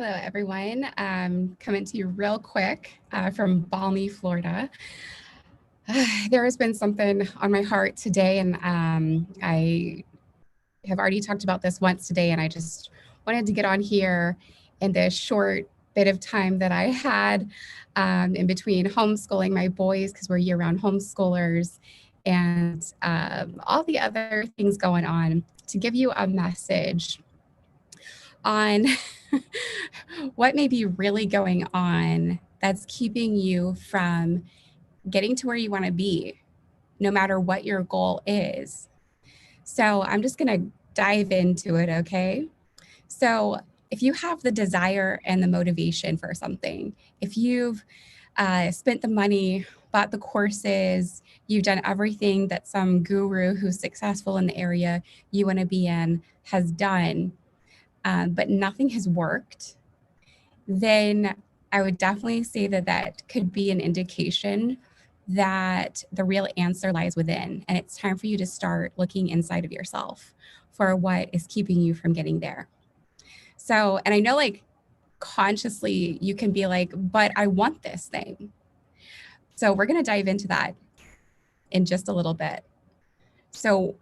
Hello, everyone. Coming to you real quick from balmy Florida. There has been something on my heart today, and I have already talked about this once today, and I just wanted to get on here in this short bit of time that I had in between homeschooling my boys, because we're year-round homeschoolers, and all the other things going on, to give you a message on what may be really going on that's keeping you from getting to where you want to be, no matter what your goal is. So I'm just going to dive into it, okay? So if you have the desire and the motivation for something, if you've spent the money, bought the courses, you've done everything that some guru who's successful in the area you want to be in has done, but nothing has worked, then I would definitely say that that could be an indication that the real answer lies within. And it's time for you to start looking inside of yourself for what is keeping you from getting there. So, and I know like consciously you can be like, but I want this thing. So we're going to dive into that in just a little bit. So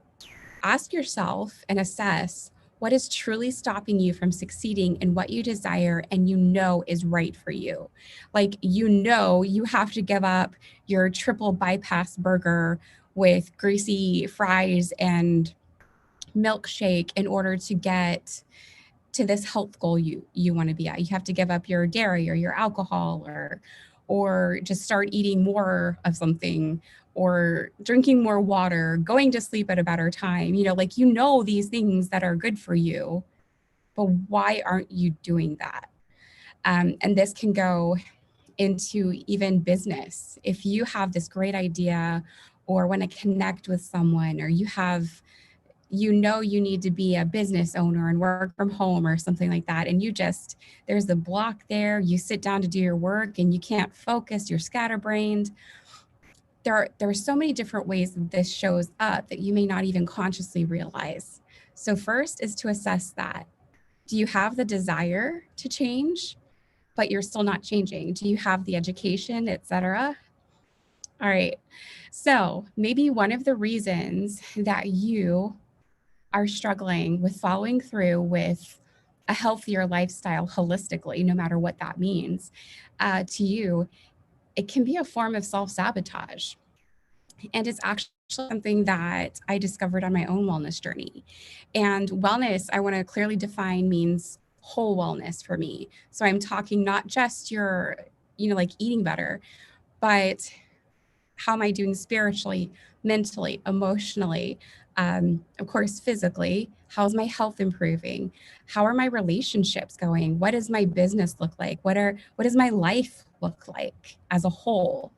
ask yourself and assess what is truly stopping you from succeeding in what you desire and you know is right for you. Like, you have to give up your triple bypass burger with greasy fries and milkshake in order to get to this health goal you want to be at. You have to give up your dairy or your alcohol, or just start eating more of something, or drinking more water, going to sleep at a better time. These things that are good for you, but why aren't you doing that? And this can go into even business. If you have this great idea or want to connect with someone, or you need to be a business owner and work from home or something like that, and there's a block there, you sit down to do your work and you can't focus, you're scatterbrained. There are so many different ways that this shows up that you may not even consciously realize. So first is to assess that. Do you have the desire to change, but you're still not changing? Do you have the education, etc.? All right. So maybe one of the reasons that you are struggling with following through with a healthier lifestyle holistically, no matter what that means to you, it can be a form of self-sabotage. And it's actually something that I discovered on my own wellness journey. And wellness, I want to clearly define, means whole wellness for me. So I'm talking not just your, like eating better, but how am I doing spiritually, mentally, emotionally, of course, physically? How's my health improving? How are my relationships going? What does my business look like? What does my life look like as a whole?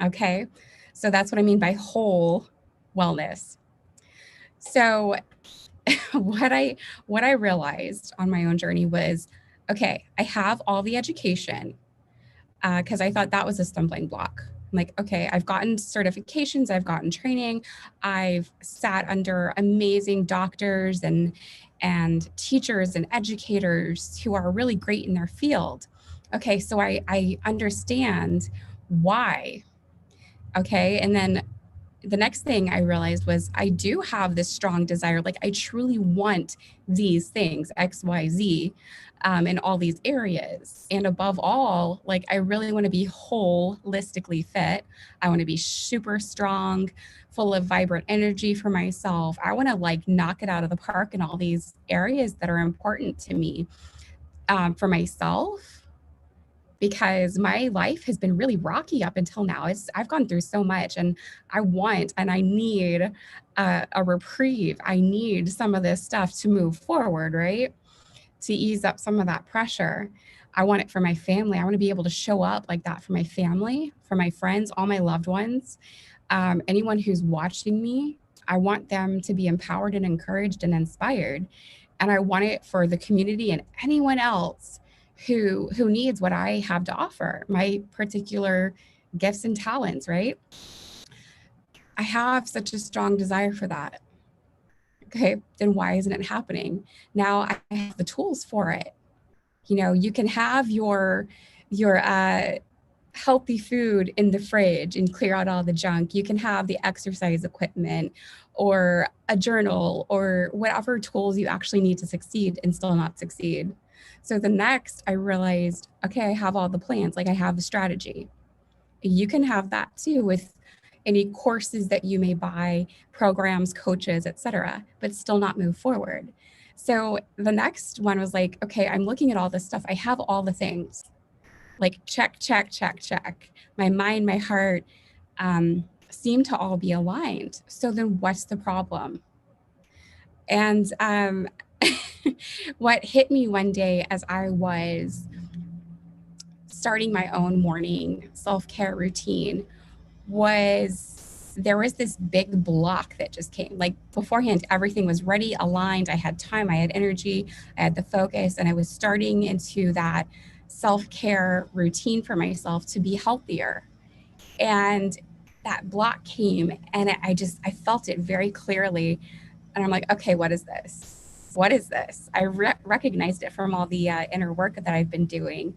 Okay. So that's what I mean by whole wellness. So what I realized on my own journey was, okay, I have all the education, because I thought that was a stumbling block. I'm like, okay, I've gotten certifications, I've gotten training, I've sat under amazing doctors and teachers and educators who are really great in their field. Okay, so I understand why. Okay, and then the next thing I realized was I do have this strong desire. Like, I truly want these things, X, Y, Z, in all these areas. And above all, like, I really want to be holistically fit. I want to be super strong, full of vibrant energy for myself. I want to like knock it out of the park in all these areas that are important to me, for myself, because my life has been really rocky up until now. I've gone through so much, and I want and I need a reprieve. I need some of this stuff to move forward, right? To ease up some of that pressure. I want it for my family. I want to be able to show up like that for my family, for my friends, all my loved ones, anyone who's watching me. I want them to be empowered and encouraged and inspired. And I want it for the community and anyone else who needs what I have to offer, my particular gifts and talents, right? I have such a strong desire for that. Okay, then why isn't it happening? Now I have the tools for it. You can have your healthy food in the fridge and clear out all the junk. You can have the exercise equipment or a journal or whatever tools you actually need to succeed and still not succeed. So the next I realized, okay, I have all the plans, like I have the strategy. You can have that too with any courses that you may buy, programs, coaches, etc., but still not move forward. So the next one was like, okay, I'm looking at all this stuff. I have all the things. Like check, check, check, check. My mind, my heart seem to all be aligned. So then what's the problem? And what hit me one day as I was starting my own morning self-care routine was there was this big block that just came. Like beforehand, everything was ready, aligned. I had time, I had energy, I had the focus, and I was starting into that self-care routine for myself to be healthier. And that block came and I felt it very clearly. And I'm like, okay, what is this? What is this? I recognized it from all the inner work that I've been doing.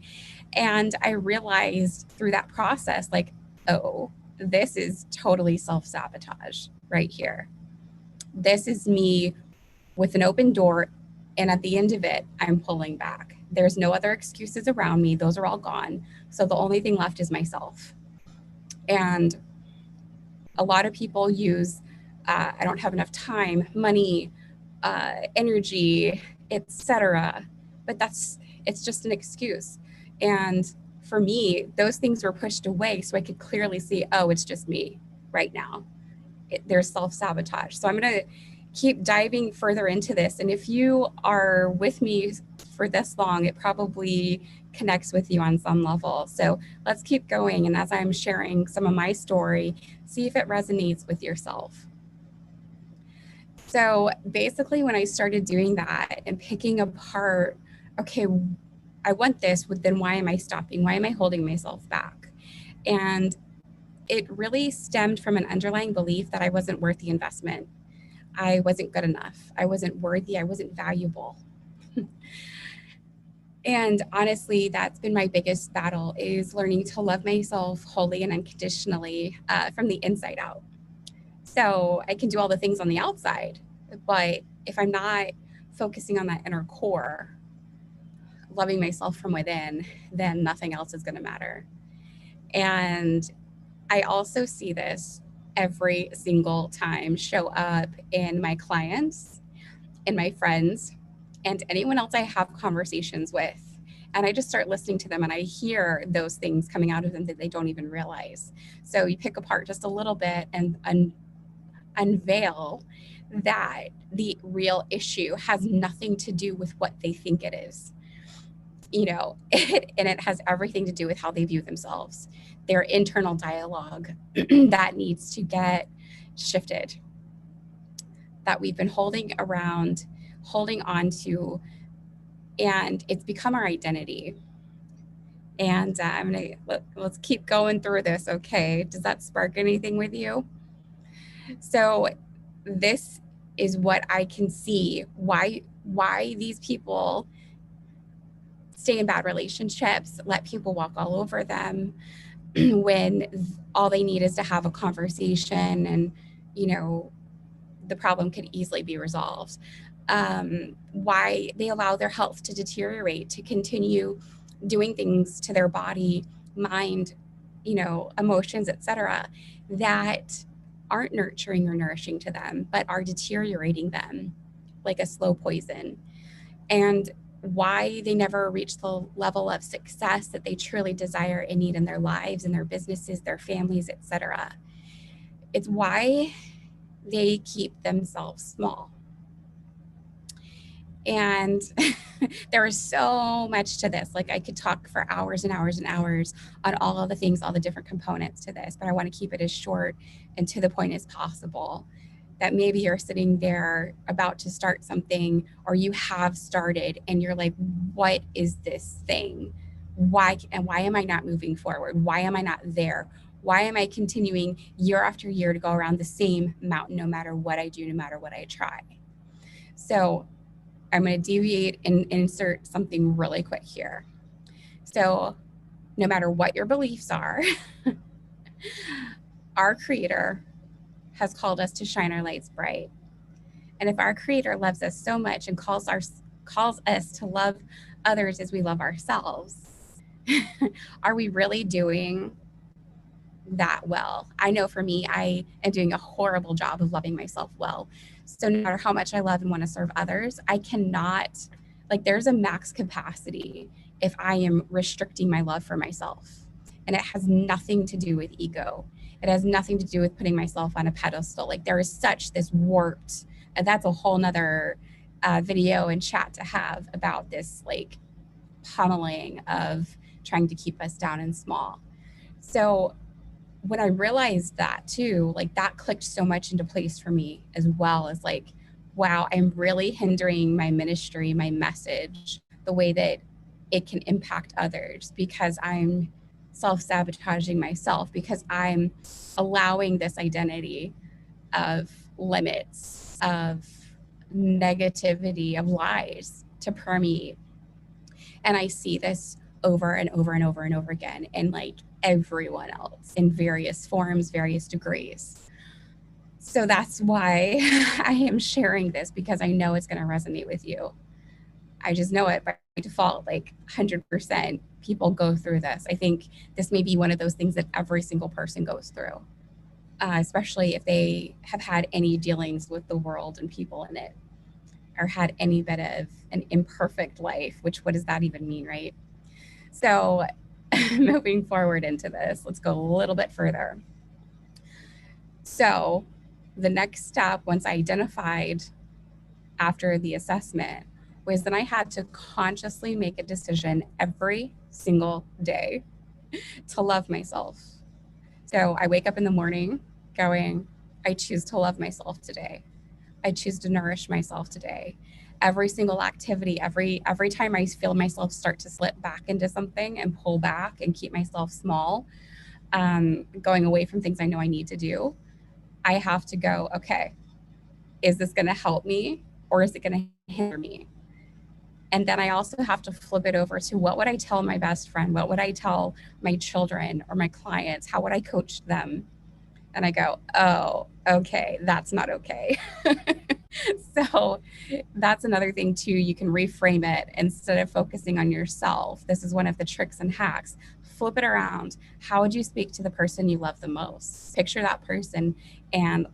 And I realized through that process, like, oh, this is totally self sabotage right here. This is me with an open door. And at the end of it, I'm pulling back. There's no other excuses around me. Those are all gone. So the only thing left is myself. And a lot of people use, I don't have enough time, money, energy, etc. But it's just an excuse. And for me, those things were pushed away so I could clearly see, oh, it's just me right now. There's self-sabotage. So I'm going to keep diving further into this. And if you are with me for this long, it probably connects with you on some level. So let's keep going. And as I'm sharing some of my story, see if it resonates with yourself. So basically, when I started doing that and picking apart, okay, I want this, but then why am I stopping? Why am I holding myself back? And it really stemmed from an underlying belief that I wasn't worth the investment. I wasn't good enough. I wasn't worthy. I wasn't valuable. And honestly, that's been my biggest battle, is learning to love myself wholly and unconditionally from the inside out. So I can do all the things on the outside, but if I'm not focusing on that inner core, loving myself from within, then nothing else is going to matter. And I also see this every single time show up in my clients, in my friends, and anyone else I have conversations with. And I just start listening to them and I hear those things coming out of them that they don't even realize. So you pick apart just a little bit and unveil that the real issue has nothing to do with what they think it is. And it has everything to do with how they view themselves, their internal dialogue that needs to get shifted, that we've been holding on to, and it's become our identity. And let's keep going through this. Okay, does that spark anything with you? So this is what I can see why these people stay in bad relationships, let people walk all over them when all they need is to have a conversation and, the problem could easily be resolved. Why they allow their health to deteriorate, to continue doing things to their body, mind, emotions, etc., that aren't nurturing or nourishing to them, but are deteriorating them like a slow poison. And why they never reach the level of success that they truly desire and need in their lives, in their businesses, their families, etc. It's why they keep themselves small. And there is so much to this. Like I could talk for hours and hours and hours on all of the things, all the different components to this, but I want to keep it as short and to the point as possible. That maybe you're sitting there about to start something, or you have started and you're like, what is this thing? Why am I not moving forward? Why am I not there? Why am I continuing year after year to go around the same mountain, no matter what I do, no matter what I try? So I'm going to deviate and insert something really quick here. So no matter what your beliefs are, our Creator has called us to shine our lights bright. And if our Creator loves us so much and calls us to love others as we love ourselves, are we really doing that well? I know for me, I am doing a horrible job of loving myself well. So no matter how much I love and want to serve others, I cannot, like, there's a max capacity if I am restricting my love for myself. And it has nothing to do with ego. It has nothing to do with putting myself on a pedestal. Like, there is such this warped, and that's a whole nother video and chat to have about this, like, pummeling of trying to keep us down and small. So when I realized that too, like, that clicked so much into place for me, as well as like, wow, I'm really hindering my ministry, my message, the way that it can impact others, because I'm self-sabotaging myself, because I'm allowing this identity of limits, of negativity, of lies to permeate. And I see this over and over and over and over again in like everyone else in various forms, various degrees. So that's why I am sharing this, because I know it's going to resonate with you. I just know it by default, like 100% people go through this. I think this may be one of those things that every single person goes through, especially if they have had any dealings with the world and people in it, or had any bit of an imperfect life, which, what does that even mean, right? So moving forward into this, let's go a little bit further. So the next step, once I identified after the assessment, was then I had to consciously make a decision every single day to love myself. So I wake up in the morning going, I choose to love myself today. I choose to nourish myself today. Every single activity, every time I feel myself start to slip back into something and pull back and keep myself small, going away from things I know I need to do, I have to go, okay, is this going to help me or is it going to hinder me? And then I also have to flip it over to, what would I tell my best friend? What would I tell my children or my clients? How would I coach them? And I go, oh, okay, that's not okay. So that's another thing too. You can reframe it instead of focusing on yourself. This is one of the tricks and hacks. Flip it around. How would you speak to the person you love the most? Picture that person and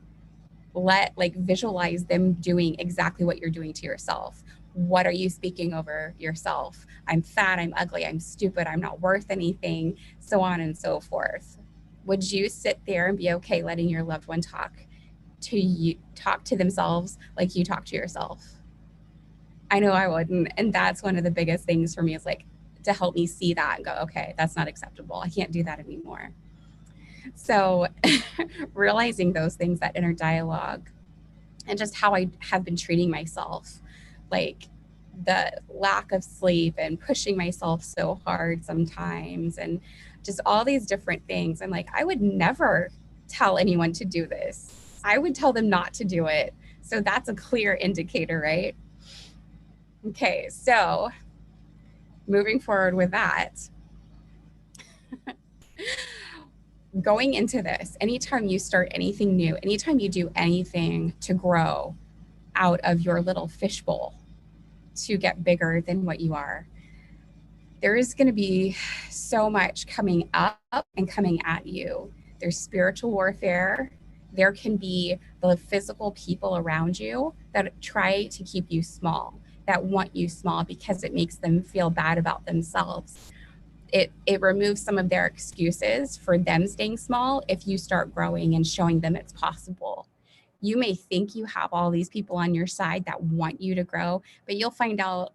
visualize them doing exactly what you're doing to yourself. What are you speaking over yourself? I'm fat, I'm ugly, I'm stupid, I'm not worth anything, so on and so forth. Would you sit there and be okay letting your loved one talk to themselves like you talk to yourself? I know I wouldn't. And that's one of the biggest things for me, is like, to help me see that and go, okay, that's not acceptable. I can't do that anymore. So realizing those things, that inner dialogue, and just how I have been treating myself, like the lack of sleep and pushing myself so hard sometimes, and just all these different things. I'm like, I would never tell anyone to do this. I would tell them not to do it. So that's a clear indicator, right? Okay, so moving forward with that, going into this, anytime you start anything new, anytime you do anything to grow out of your little fishbowl to get bigger than what you are, there is going to be so much coming up and coming at you. There's spiritual warfare. There can be the physical people around you that try to keep you small, that want you small because it makes them feel bad about themselves. It removes some of their excuses for them staying small if you start growing and showing them it's possible. You may think you have all these people on your side that want you to grow, but you'll find out,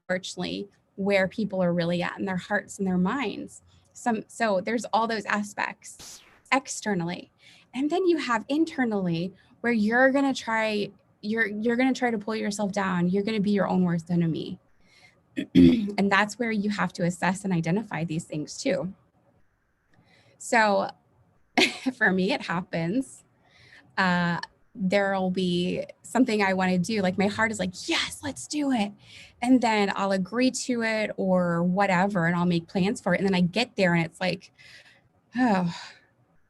unfortunately, where people are really at in their hearts and their minds. So there's all those aspects externally. And then you have internally, where you're going to try to pull yourself down. You're going to be your own worst enemy. And that's where you have to assess and identify these things too. So for me, it happens there'll be something I want to do. Like my heart is like, yes, let's do it. And then I'll agree to it or whatever, and I'll make plans for it. And then I get there and it's like, oh,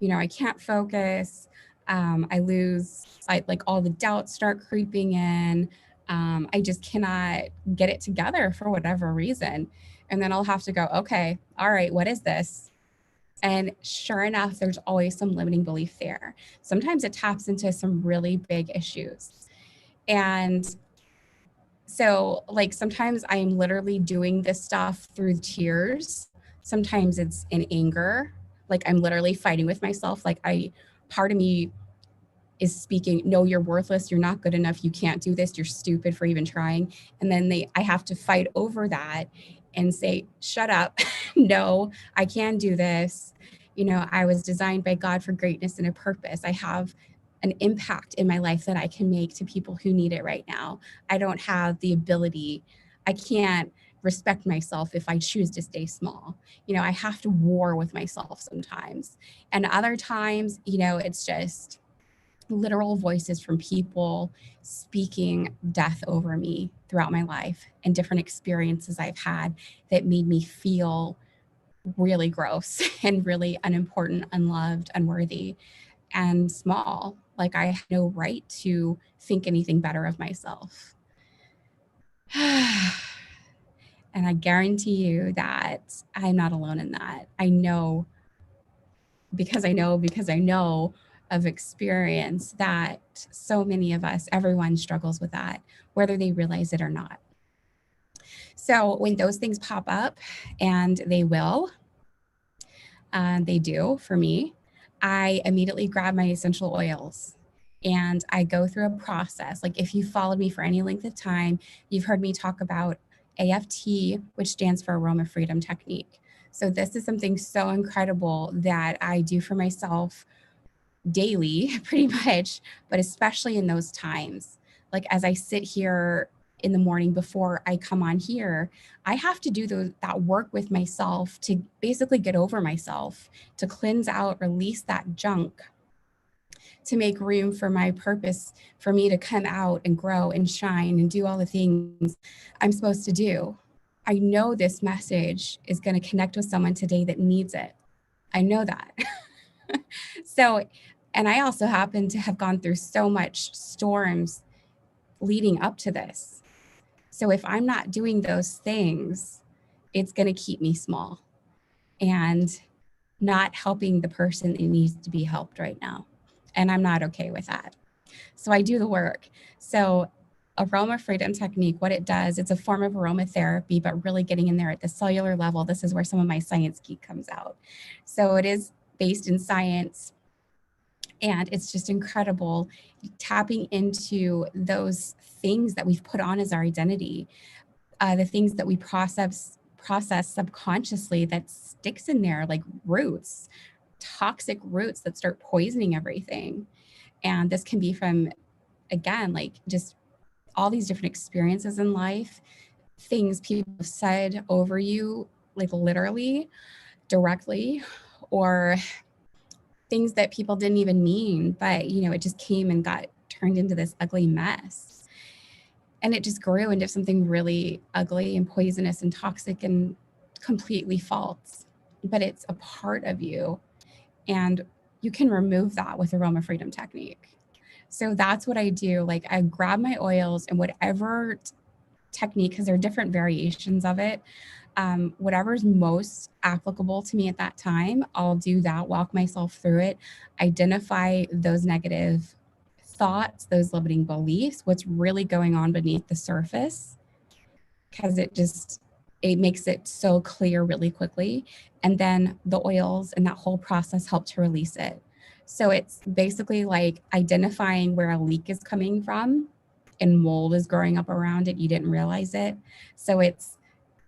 I can't focus. I lose, like all the doubts start creeping in. I just cannot get it together for whatever reason. And then I'll have to go, okay, all right, what is this? And sure enough, there's always some limiting belief there. Sometimes it taps into some really big issues. And so, like, sometimes I am literally doing this stuff through tears. Sometimes it's in anger. Like, I'm literally fighting with myself. Like, part of me is speaking, no, you're worthless. You're not good enough. You can't do this. You're stupid for even trying. And then I have to fight over that and say, shut up. No, I can do this. I was designed by God for greatness and a purpose. I have an impact in my life that I can make to people who need it right now. I don't have the ability. I can't respect myself if I choose to stay small. I have to war with myself sometimes. And other times, it's just literal voices from people speaking death over me throughout my life and different experiences I've had that made me feel really gross and really unimportant, unloved, unworthy, and small. Like I had no right to think anything better of myself. And I guarantee you that I'm not alone in that. I know because I know of experience that so many of us, everyone struggles with that, whether they realize it or not. So when those things pop up, and they will, they do for me, I immediately grab my essential oils and I go through a process. Like if you followed me for any length of time, you've heard me talk about AFT, which stands for Aroma Freedom Technique. So this is something so incredible that I do for myself daily, pretty much, but especially in those times. Like as I sit here in the morning before I come on here, I have to do that work with myself to basically get over myself, to cleanse out, release that junk, to make room for my purpose, for me to come out and grow and shine and do all the things I'm supposed to do. I know this message is going to connect with someone today that needs it. I know that. So, and I also happen to have gone through so much storms leading up to this. So if I'm not doing those things, it's going to keep me small and not helping the person that needs to be helped right now. And I'm not okay with that. So I do the work. So Aroma Freedom Technique, what it does, it's a form of aromatherapy, but really getting in there at the cellular level. This is where some of my science geek comes out. So it is based in science. And it's just incredible tapping into those things that we've put on as our identity, the things that we process subconsciously that sticks in there like roots, toxic roots that start poisoning everything. And this can be from, again, like just all these different experiences in life, things people have said over you, like literally, directly, or things that people didn't even mean, but it just came and got turned into this ugly mess. And it just grew into something really ugly and poisonous and toxic and completely false. But it's a part of you. And you can remove that with Aroma Freedom Technique. So that's what I do. Like I grab my oils and whatever technique, because there are different variations of it. Whatever's most applicable to me at that time, I'll do that, walk myself through it, identify those negative thoughts, those limiting beliefs, what's really going on beneath the surface, because it makes it so clear really quickly. And then the oils and that whole process help to release it. So it's basically like identifying where a leak is coming from and mold is growing up around it. You didn't realize it. So it's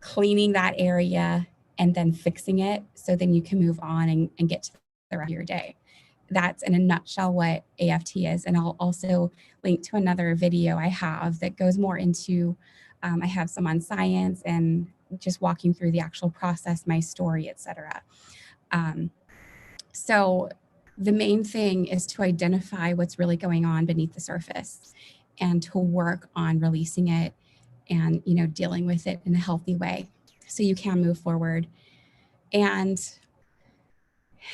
cleaning that area and then fixing it so then you can move on and get to the rest of your day. That's in a nutshell what AFT is. And I'll also link to another video I have that goes more into, I have some on science and just walking through the actual process, my story, etc. So the main thing is to identify what's really going on beneath the surface and to work on releasing it and, dealing with it in a healthy way so you can move forward. And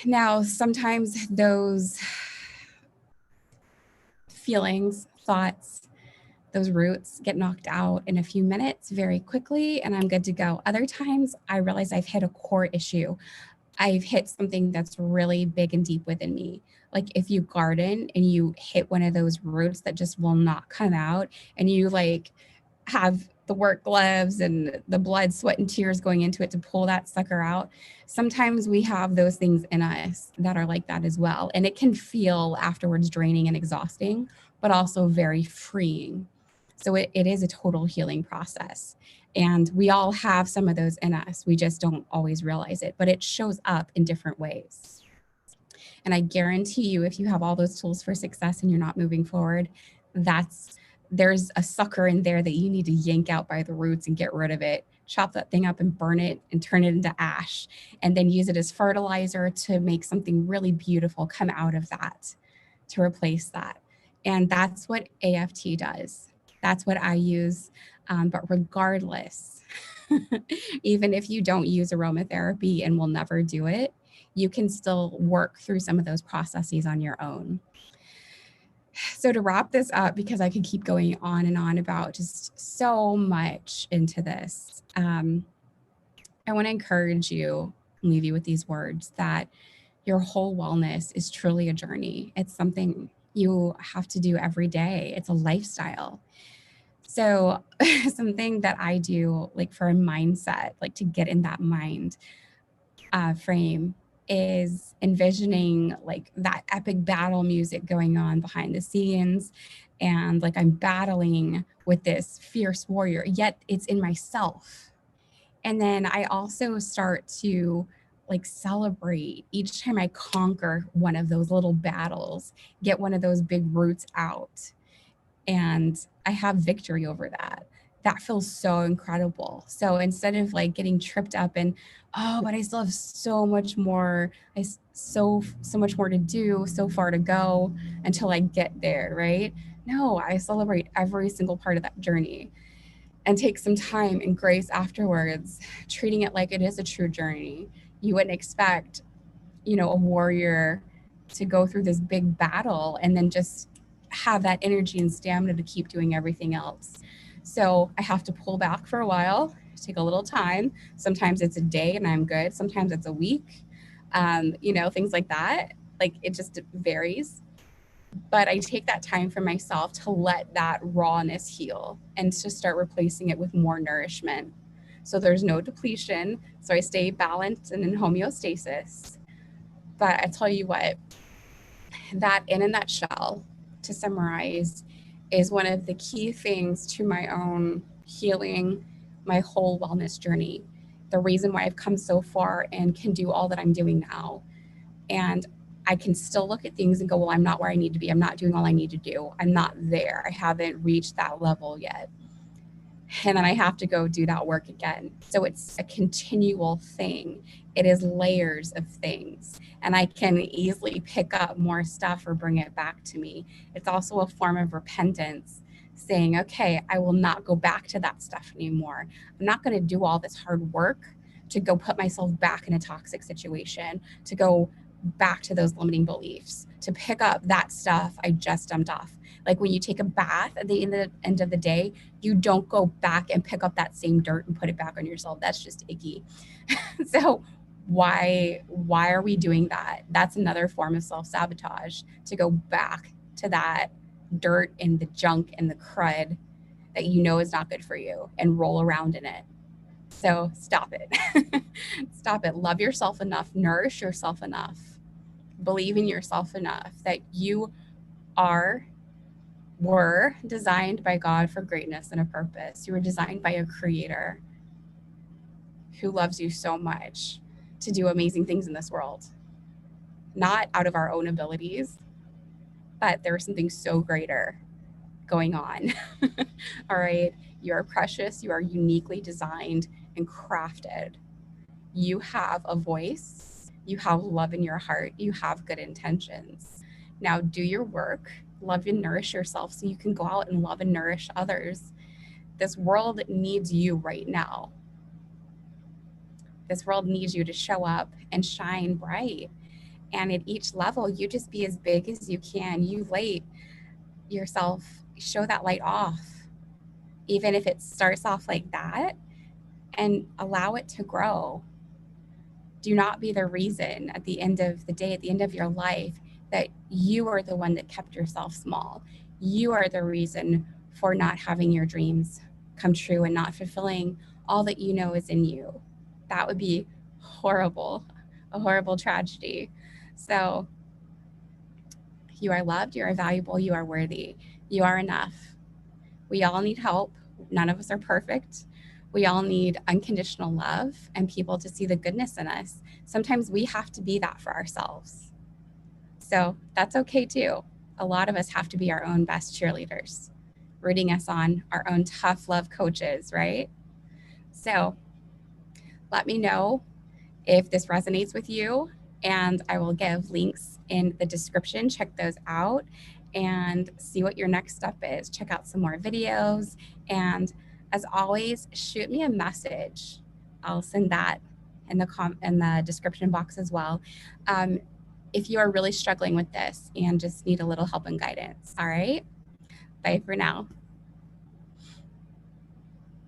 now sometimes those feelings, thoughts, those roots get knocked out in a few minutes very quickly and I'm good to go. Other times I realize I've hit a core issue. I've hit something that's really big and deep within me. Like if you garden and you hit one of those roots that just will not come out and you like have the work gloves and the blood, sweat, and tears going into it to pull that sucker out. Sometimes we have those things in us that are like that as well. And it can feel afterwards draining and exhausting, but also very freeing. So it is a total healing process. And we all have some of those in us. We just don't always realize it, but it shows up in different ways. And I guarantee you, if you have all those tools for success and you're not moving forward, there's a sucker in there that you need to yank out by the roots and get rid of it, chop that thing up and burn it and turn it into ash, and then use it as fertilizer to make something really beautiful come out of that to replace that. And that's what AFT does. That's what I use. But regardless, even if you don't use aromatherapy and will never do it, you can still work through some of those processes on your own. So to wrap this up, because I could keep going on and on about just so much into this, I want to encourage you, leave you with these words, that your whole wellness is truly a journey. It's something you have to do every day. It's a lifestyle. So something that I do like for a mindset, like to get in that mind frame, is envisioning like that epic battle music going on behind the scenes. And like I'm battling with this fierce warrior, yet it's in myself. And then I also start to like celebrate each time I conquer one of those little battles, get one of those big roots out, and I have victory over that. That feels so incredible. So instead of like getting tripped up and, oh, but I still have so much more, so much more to do, so far to go until I get there, right? No, I celebrate every single part of that journey and take some time and grace afterwards, treating it like it is a true journey. You wouldn't expect, a warrior to go through this big battle and then just have that energy and stamina to keep doing everything else. So I have to pull back for a while, take a little time. Sometimes it's a day and I'm good. Sometimes it's a week, things like that. Like it just varies. But I take that time for myself to let that rawness heal and to start replacing it with more nourishment. So there's no depletion. So I stay balanced and in homeostasis. But I tell you what, that in a nutshell, to summarize, is one of the key things to my own healing, my whole wellness journey. The reason why I've come so far and can do all that I'm doing now. And I can still look at things and go, well, I'm not where I need to be. I'm not doing all I need to do. I'm not there. I haven't reached that level yet. And then I have to go do that work again. So it's a continual thing. It is layers of things. And I can easily pick up more stuff or bring it back to me. It's also a form of repentance, saying, okay, I will not go back to that stuff anymore. I'm not going to do all this hard work to go put myself back in a toxic situation, to go back to those limiting beliefs, to pick up that stuff I just dumped off. Like when you take a bath at the end of the day, you don't go back and pick up that same dirt and put it back on yourself. That's just icky. So why are we doing that? That's another form of self-sabotage, to go back to that dirt and the junk and the crud that you know is not good for you and roll around in it. So stop it. Stop it. Love yourself enough, nourish yourself enough, believe in yourself enough that you were designed by God for greatness and a purpose. You were designed by a creator who loves you so much to do amazing things in this world, not out of our own abilities, but there was something so greater going on. All right. You are precious. You are uniquely designed and crafted. You have a voice. You have love in your heart. You have good intentions. Now do your work, love and nourish yourself so you can go out and love and nourish others. This world needs you right now. This world needs you to show up and shine bright. And at each level, you just be as big as you can. You light yourself, show that light off, even if it starts off like that, and allow it to grow. Do not be the reason at the end of the day, at the end of your life, that you are the one that kept yourself small. You are the reason for not having your dreams come true and not fulfilling all that you know is in you. That would be horrible, a horrible tragedy. So you are loved, you are valuable, you are worthy, you are enough. We all need help. None of us are perfect. We all need unconditional love and people to see the goodness in us. Sometimes we have to be that for ourselves. So that's okay too. A lot of us have to be our own best cheerleaders, rooting us on, our own tough love coaches, right? So let me know if this resonates with you, and I will give links in the description. Check those out and see what your next step is. Check out some more videos. And as always, shoot me a message. I'll send that in the description box as well. If you are really struggling with this and just need a little help and guidance. All right. Bye for now.